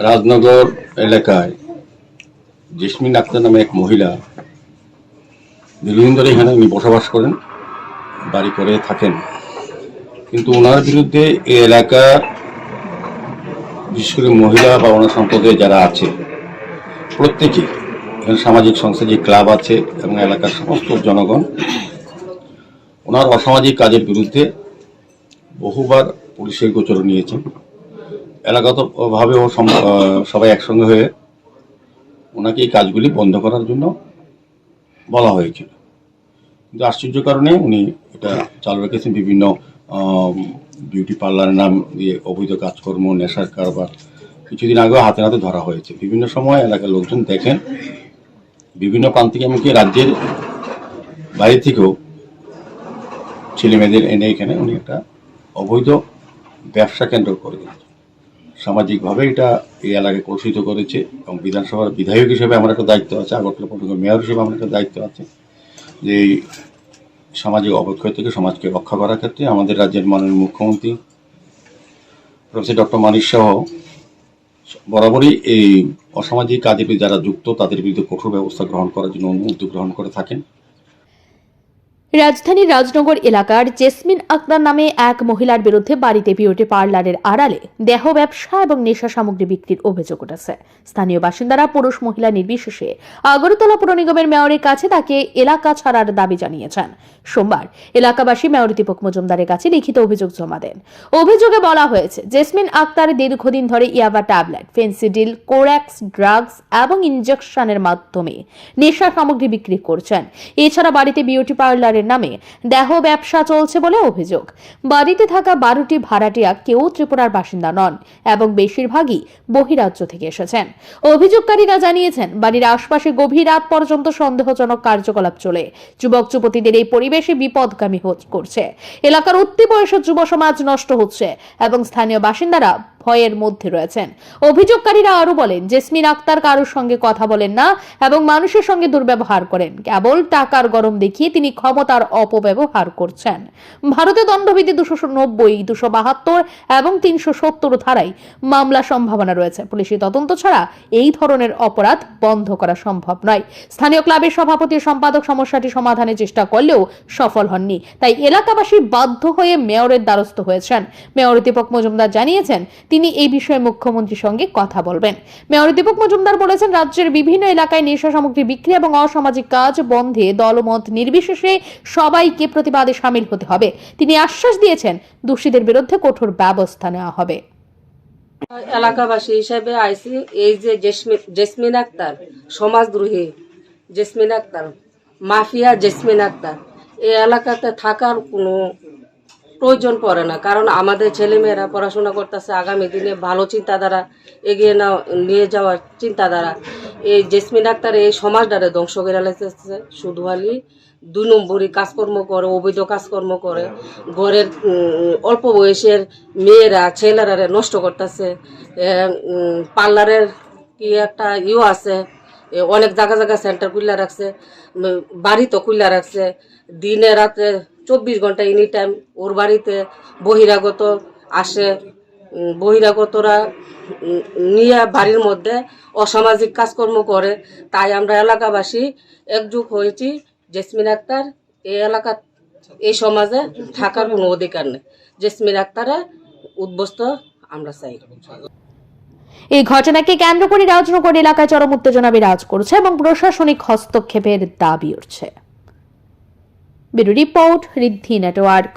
রাজনগর এলাকায় জেসমিন আক্তার নামে এক মহিলা দীর্ঘদিন ধরে এখানে উনি বসবাস করেন, বাড়ি করে থাকেন। কিন্তু ওনার বিরুদ্ধে এই এলাকা, বিশেষ করে মহিলা বা ওনার সম্প্রদায়ে যারা আছে প্রত্যেকেই, এখানে সামাজিক সংস্থা যে ক্লাব আছে এবং এলাকার সমস্ত জনগণ ওনার অসামাজিক কাজের বিরুদ্ধে বহুবার পুলিশের গোচর নিয়েছেন। এলাকাগতভাবে ও সবাই একসঙ্গে হয়ে ওনাকে এই কাজগুলি বন্ধ করার জন্য বলা হয়েছিল, কিন্তু আশ্চর্য কারণে উনি এটা চালু রেখেছেন। বিভিন্ন বিউটি পার্লারের নাম দিয়ে অবৈধ কাজকর্ম, নেশার কারবার কিছুদিন আগেও হাতে হাতে ধরা হয়েছে। বিভিন্ন সময় এলাকার লোকজন দেখেন, বিভিন্ন প্রান্ত থেকে এমনকি রাজ্যের বাইরে থেকেও ছেলে মেয়েদের এনে এখানে উনি একটা অবৈধ ব্যবসা কেন্দ্র করে দিয়েছে। সামাজিকভাবে এটা এই এলাকায় কলুষিত করেছে এবং বিধানসভার বিধায়ক হিসেবে আমার একটা দায়িত্ব আছে, আগরতলা পৌরসভার মেয়র হিসেবে আমার একটা দায়িত্ব আছে যে এই সামাজিক অবক্ষয় থেকে সমাজকে রক্ষা করার ক্ষেত্রে আমাদের রাজ্যের মাননীয় মুখ্যমন্ত্রী প্রফেসর ডক্টর মানিক সহ বরাবরই এই অসামাজিক কাজে যারা যুক্ত তাদের বিরুদ্ধে কঠোর ব্যবস্থা গ্রহণ করার জন্য উদ্যোগ গ্রহণ করে থাকেন। রাজধানীর রাজনগর এলাকার জেসমিন আক্তার নামে এক মহিলার বিরুদ্ধে বাড়িতে বিউটি পার্লারের আড়ালে দেহ ব্যবসা এবং নেশা সামগ্রী বিক্রির অভিযোগ উঠেছে। স্থানীয় বাসিন্দারা পুরুষ মহিলা নির্বিশেষে আগরতলা পৌর নিগমের মেয়রের কাছে তাকে এলাকা ছাড়ার দাবি জানিয়েছেন। সোমবার এলাকাবাসী মেয়র দীপক মজুমদারের কাছে লিখিত অভিযোগ জমা দেন। অভিযোগে বলা হয়েছে, জেসমিন আক্তার দীর্ঘদিন ধরে ইয়াবা ট্যাবলেট, ফেন্সিডিল, কোরেক্স ড্রাগস এবং ইনজেকশনের মাধ্যমে নেশা সামগ্রী বিক্রি করছেন। এছাড়া বাড়িতে বিউটি পার্লারের নামে দেহ ব্যবসা চলছে বলে অভিযোগ। বাড়িতে থাকা 12টি ভাড়াটিয়া কেউ ত্রিপুরার বাসিন্দা নন এবং বেশিরভাগই বহিরাজ্য থেকে এসেছেন। অভিযোগকারীরা জানিয়েছেন, বাড়ির আশপাশে গভীর রাত পর্যন্ত সন্দেহজনক কার্যকলাপ চলে যুবক যুবতীদের এই পরিবেশে বিপদগামী করছে। এলাকার উঠতি বয়সের যুব সমাজ নষ্ট হচ্ছে এবং স্থানীয় বাসিন্দারা ভয়ের মধ্যে রয়েছেন। অভিযোগকারীরা আরো বলেন, জেসমিন আক্তার কারোর সঙ্গে কথা বলেন না এবং মানুষের সঙ্গে দুর্ব্যবহার করেন। কেবল টাকার গরম দেখিয়ে তিনি ক্ষমতার অপব্যবহার করছেন। ভারতে দণ্ডবিধি 290, 272 এবং 370 ধারায় মামলা সম্ভাবনা রয়েছে। পুলিশি তদন্ত ছাড়া এই ধরনের অপরাধ বন্ধ করা সম্ভব নয়। স্থানীয় ক্লাবের সভাপতি সম্পাদক সমস্যাটি সমাধানের চেষ্টা করলেও সফল হননি, তাই এলাকাবাসী বাধ্য হয়ে মেয়রের দ্বারস্থ হয়েছেন। মেয়র দীপক মজুমদার জানিয়েছেন, তিনি এই বিষয়ে মুখ্যমন্ত্রীর সঙ্গে কথা বলবেন। মেয়র দীপক মজুমদার বলেছেন, রাজ্যের বিভিন্ন এলাকায় নেশা সামগ্রী বিক্রি এবং অসামাজিক কাজ বন্ধে দলমত নির্বিশেষে সবাইকে প্রতিবাদে সামিল হতে হবে। তিনি আশ্বাস দিয়েছেন, দোষীদের বিরুদ্ধে কঠোর ব্যবস্থা নেওয়া হবে। এলাকাবাসী হিসেবে আইসি এই যে জেসমিন আক্তার সমাজদ্রোহী, জেসমিন আক্তার মাফিয়া, জেসমিন আক্তার এই এলাকাতে থাকার কোনো প্রয়োজন পড়ে না, কারণ আমাদের ছেলেমেয়েরা পড়াশোনা করতেছে, আগামী দিনে ভালো চিন্তাধারা এগিয়ে নিয়ে যাওয়ার চিন্তাধারা। এই জেসমিন আক্তার এই সমাজটারে ধ্বংস করে লাগতেছে। শুধু খালি 2 নম্বরই কাজকর্ম করে, অবৈধ কাজকর্ম করে, ঘরের অল্প বয়সের মেয়েরা ছেলেরা নষ্ট করতেছে। পার্লারের কি একটা আছে, অনেক জায়গা জায়গা সেন্টার খুলে রাখছে, বাড়ি তো খুলে রাখছে। দিনে রাতে 24 ঘন্টা এনি টাইম ওর বাড়িতে বহিরাগত আসে। বহিরাগতরা নিয়ে বাড়ির মধ্যে অসামাজিক কাজকর্ম করে। তাই আমরা এলাকাবাসী একজোট হয়েছি, জেসমিন আক্তার এই এলাকা, এই সমাজে থাকার কোনো অধিকার নেই। জেসমিন আক্তারে উদ্বস্ত আমরা চাই। এই ঘটনাকে কেন্দ্র করে রাজনগর এলাকায় চরম উত্তেজনা বিরাজ করছে এবং প্রশাসনিক হস্তক্ষেপের দাবি উঠছে। ব্যুরো রিপোর্ট, ঋদ্ধি নেটওয়ার্ক।